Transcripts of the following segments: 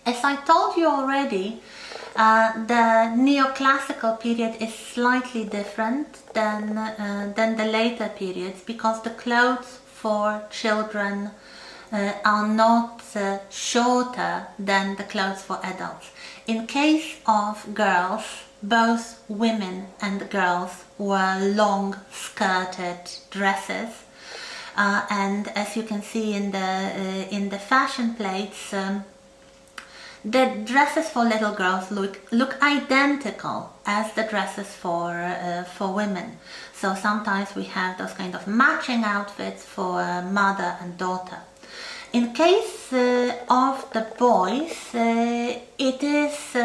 As I told you already, the neoclassical period is slightly different than the later periods, because the clothes for children are not shorter than the clothes for adults. In case of girls, both women and girls were long skirted dresses, and as you can see in the fashion plates, the dresses for little girls look identical as the dresses for women. So sometimes we have those kind of matching outfits for mother and daughter. In case of the boys, it is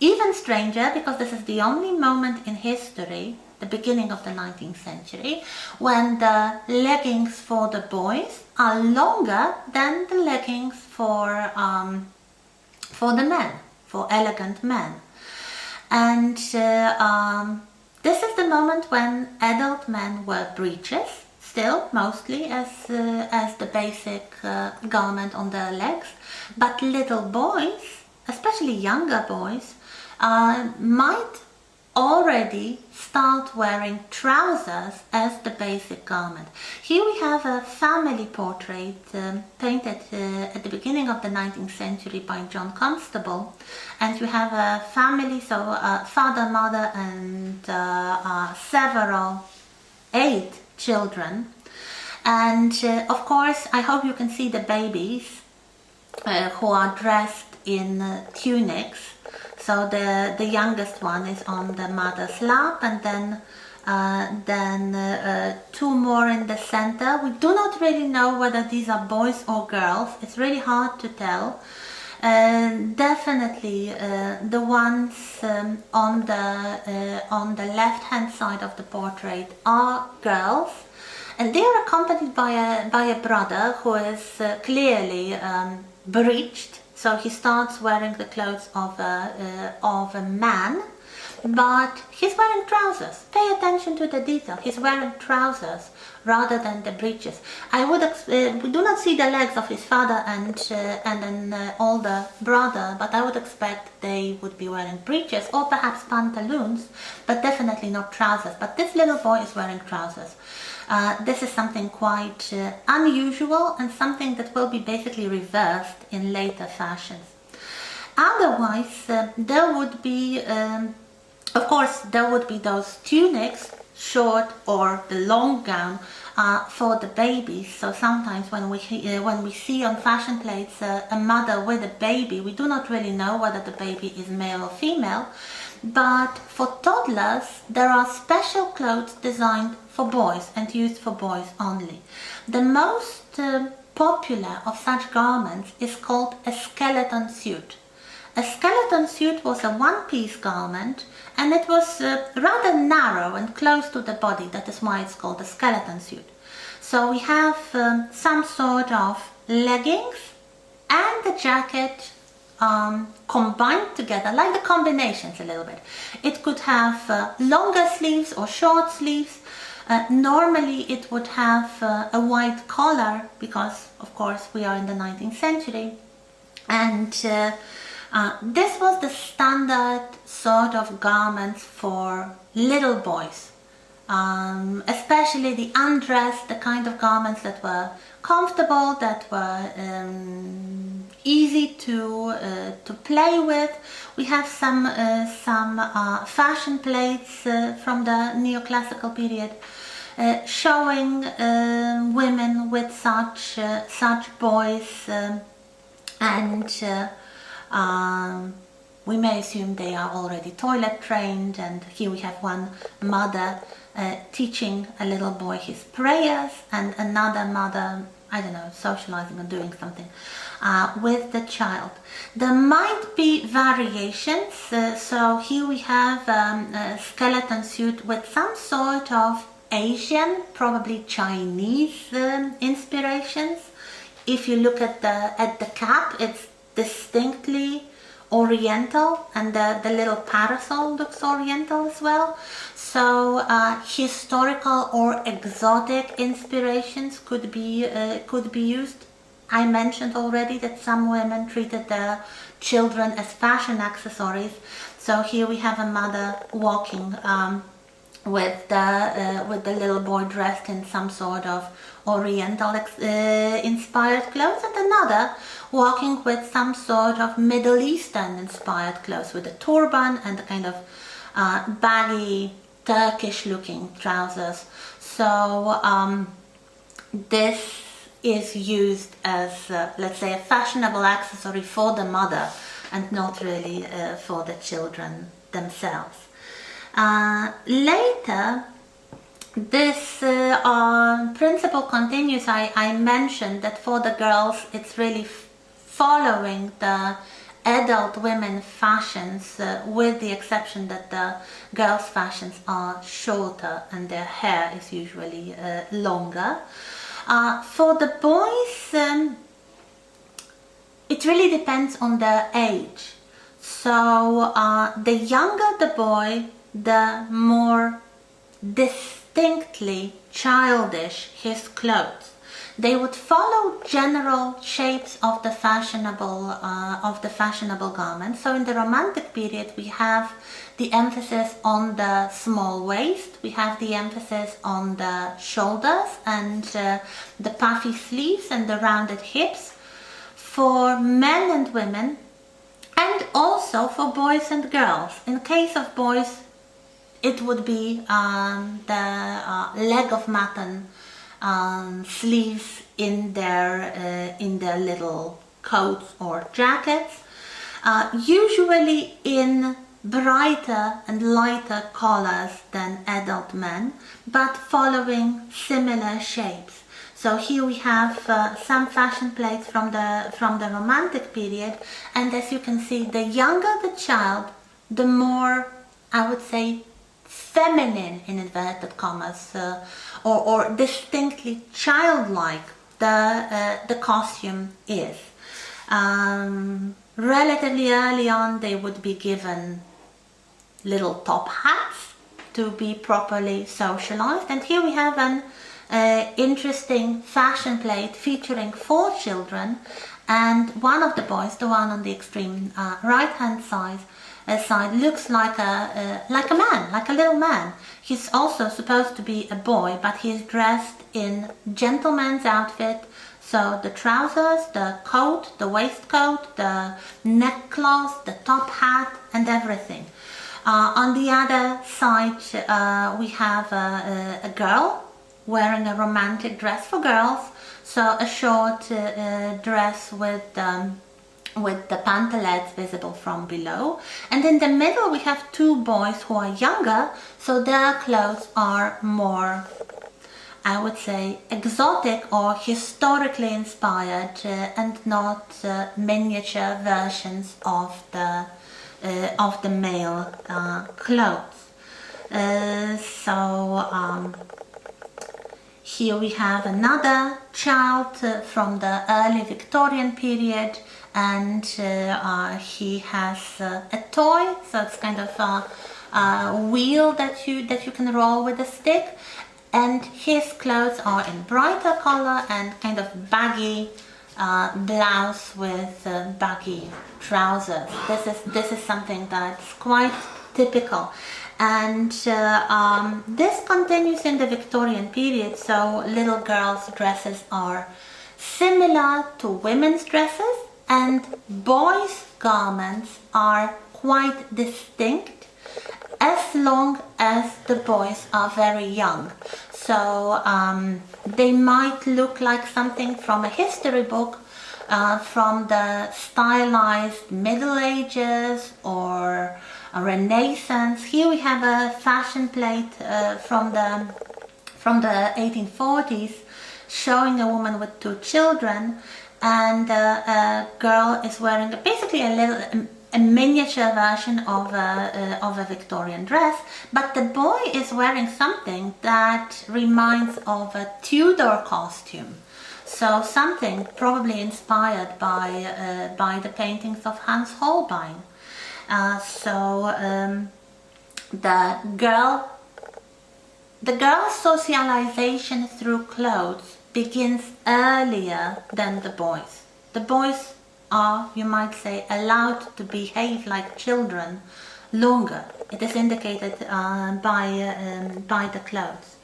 even stranger, because this is the only moment in history, the beginning of the 19th century, when the leggings for the boys are longer than the leggings for the men, for elegant men. And this is the moment when adult men wear breeches, still mostly as the basic garment on their legs, but little boys, especially younger boys, might already start wearing trousers as the basic garment. Here we have a family portrait painted at the beginning of the 19th century by John Constable, and you have a family, so father, mother and several 8 children, and of course I hope you can see the babies who are dressed in tunics. So the youngest one is on the mother's lap, and then 2 more in the center. We do not really know whether these are boys or girls. It's really hard to tell. Definitely the ones on the left hand side of the portrait are girls, and they are accompanied by a brother who is clearly breeched. So he starts wearing the clothes of a man, but he's wearing trousers. Pay attention to the detail. He's wearing trousers rather than the breeches. We do not see the legs of his father and an older brother, but I would expect they would be wearing breeches or perhaps pantaloons, but definitely not trousers. But this little boy is wearing trousers. This is something quite unusual, and something that will be basically reversed in later fashions. Otherwise, there would be, of course, there would be those tunics, short or the long gown, for the babies. So sometimes when we see on fashion plates a mother with a baby, we do not really know whether the baby is male or female. But for toddlers, there are special clothes designed for boys and used for boys only. The most popular of such garments is called a skeleton suit. A skeleton suit was a one-piece garment, and it was rather narrow and close to the body. That is why it's called a skeleton suit. So we have some sort of leggings and the jacket combined together, like the combinations a little bit. It could have longer sleeves or short sleeves. Normally it would have a white collar, because of course we are in the 19th century, and this was the standard sort of garments for little boys, especially the undress, the kind of garments that were comfortable, that were easy to play with. We have some fashion plates from the neoclassical period showing women with such boys, and we may assume they are already toilet trained. And here we have one mother teaching a little boy his prayers, and another mother, I don't know, socializing or doing something with the child. There might be variations. So here we have a skeleton suit with some sort of Asian, probably Chinese inspirations. If you look at the cap, it's distinctly Oriental, and the little parasol looks Oriental as well. So historical or exotic inspirations could be used. I mentioned already that some women treated their children as fashion accessories. So here we have a mother walking with the little boy dressed in some sort of oriental inspired clothes, and another walking with some sort of Middle Eastern inspired clothes with a turban and a kind of baggy Turkish looking trousers. So this is used as let's say a fashionable accessory for the mother and not really for the children themselves. Later, this principle continues. I mentioned that for the girls it's really following the adult women fashions, with the exception that the girls' fashions are shorter and their hair is usually longer. For the boys, it really depends on their age. So the younger the boy, the more distinctly childish his clothes. They would follow general shapes of the fashionable garments. So in the Romantic period, we have the emphasis on the small waist, we have the emphasis on the shoulders and the puffy sleeves and the rounded hips for men and women, and also for boys and girls. In case of boys, it would be the leg of mutton sleeves in their little coats or jackets, usually in brighter and lighter colors than adult men, but following similar shapes. So here we have some fashion plates from the Romantic period, and as you can see, the younger the child, the more, I would say, feminine in inverted commas, or distinctly childlike the costume is. Relatively early on, they would be given little top hats to be properly socialized, and here we have an interesting fashion plate featuring 4 children, and one of the boys, the one on the extreme right hand side, looks like a man, like a little man. He's also supposed to be a boy, but he's dressed in gentleman's outfit. So the trousers, the coat, the waistcoat, the neckcloth, the top hat, and everything. On the other side, we have a girl wearing a romantic dress for girls. So a short dress with the pantalettes visible from below. And in the middle we have 2 boys who are younger, so their clothes are more, I would say, exotic or historically inspired, and not miniature versions of the male clothes. Here we have another child from the early Victorian period, and he has a toy, so it's kind of a wheel that you can roll with a stick, and his clothes are in brighter color and kind of baggy blouse with baggy trousers. This is something that's quite typical. And this continues in the Victorian period, so little girls' dresses are similar to women's dresses, and boys' garments are quite distinct as long as the boys are very young. So they might look like something from a history book, from the stylized Middle Ages or a Renaissance. Here we have a fashion plate from the 1840s showing a woman with 2 children, and a girl is wearing basically a miniature version of a Victorian dress, but the boy is wearing something that reminds of a Tudor costume. So something probably inspired by the paintings of Hans Holbein. The girl's socialization through clothes begins earlier than the boys. The boys are, you might say, allowed to behave like children longer. It is indicated by the clothes.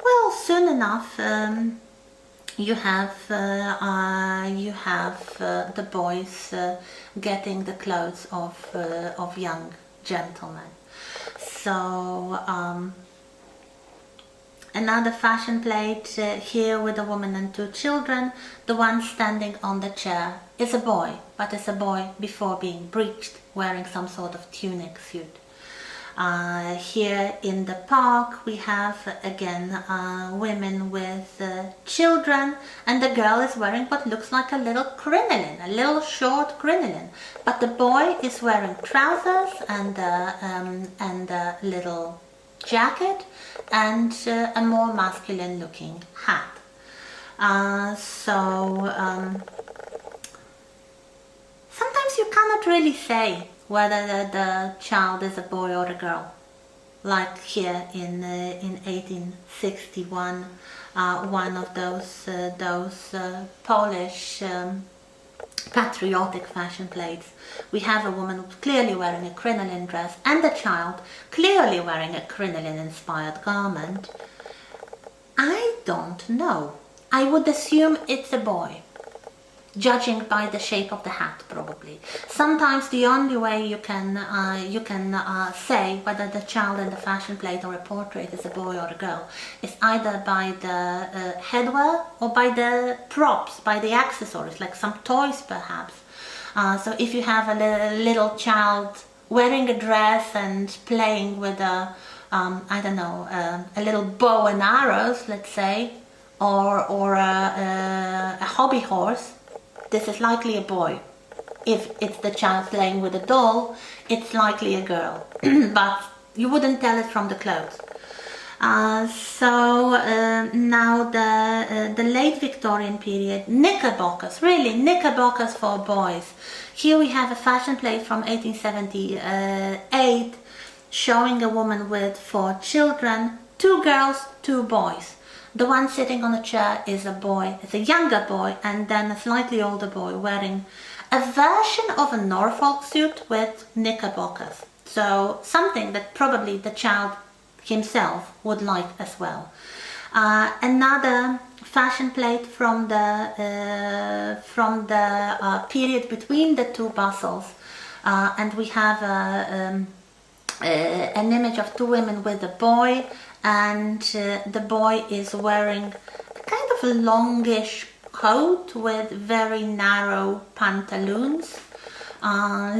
Well, soon enough, you have the boys getting the clothes of young gentlemen. So another fashion plate here with a woman and two children. The one standing on the chair is a boy, but it's a boy before being breeched, wearing some sort of tunic suit. Here in the park we have again women with children, and the girl is wearing what looks like a little crinoline, a little short crinoline, but the boy is wearing trousers and a little jacket and a more masculine looking hat. Sometimes you cannot really say whether the child is a boy or a girl. Like here in 1861, one of those Polish patriotic fashion plates. We have a woman clearly wearing a crinoline dress and a child clearly wearing a crinoline inspired garment. I don't know. I would assume it's a boy, judging by the shape of the hat, probably. Sometimes the only way you can say whether the child in the fashion plate or a portrait is a boy or a girl is either by the headwear or by the props, by the accessories, like some toys perhaps. So if you have a little child wearing a dress and playing with a little bow and arrows, let's say, or a hobby horse, this is likely a boy. If it's the child playing with a doll, it's likely a girl. But you wouldn't tell it from the clothes. Now the late Victorian period, knickerbockers, really knickerbockers for boys. Here we have a fashion plate from 1878 showing a woman with 4 children, 2 girls, 2 boys. The one sitting on the chair is a boy, it's a younger boy, and then a slightly older boy wearing a version of a Norfolk suit with knickerbockers. So something that probably the child himself would like as well. Another fashion plate from the period between the 2 bustles, and we have an image of 2 women with a boy, and the boy is wearing kind of a longish coat with very narrow pantaloons,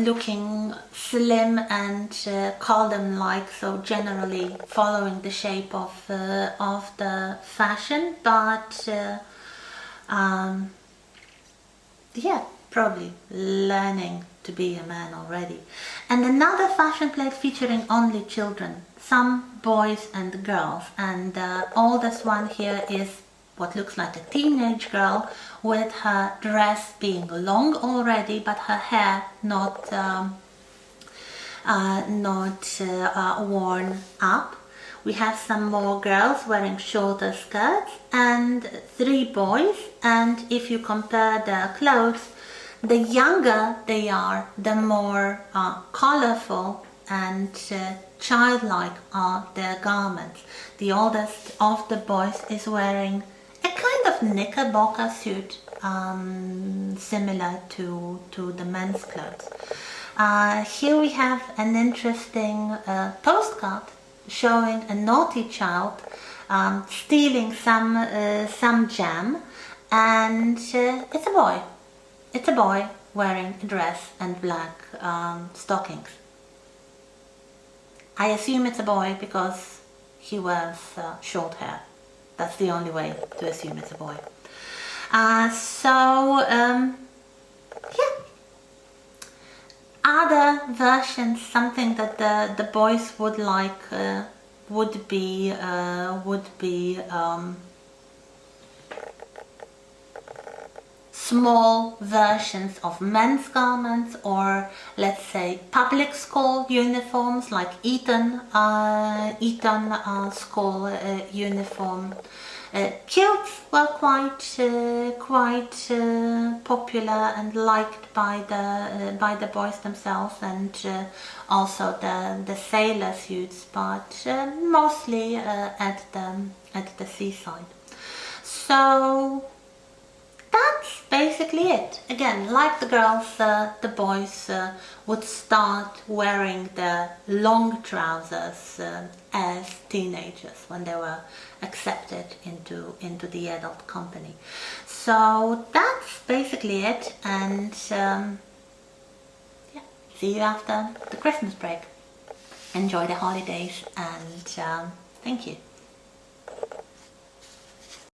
looking slim and column-like, so generally following the shape of the fashion, but yeah, probably learning to be a man already. And another fashion plate featuring only children, some boys and girls, and the oldest one here is what looks like a teenage girl with her dress being long already, but her hair not worn up. We have some more girls wearing shorter skirts and 3 boys, and if you compare their clothes, the younger they are, the more colorful and childlike are their garments. The oldest of the boys is wearing a kind of knickerbocker suit, similar to the men's clothes. Here we have an interesting postcard showing a naughty child stealing some jam, and it's a boy. It's a boy wearing a dress and black stockings. I assume it's a boy because he wears short hair. That's the only way to assume it's a boy. Yeah. Other versions, something that the boys would like, would be small versions of men's garments, or let's say public school uniforms like Eton school uniform. Kilts were quite popular and liked by the boys themselves, and also the sailor suits, but mostly at the seaside. So that's basically it. Again, like the girls, the boys would start wearing the long trousers as teenagers when they were accepted into the adult company. So that's basically it, and yeah, see you after the Christmas break. Enjoy the holidays, and thank you.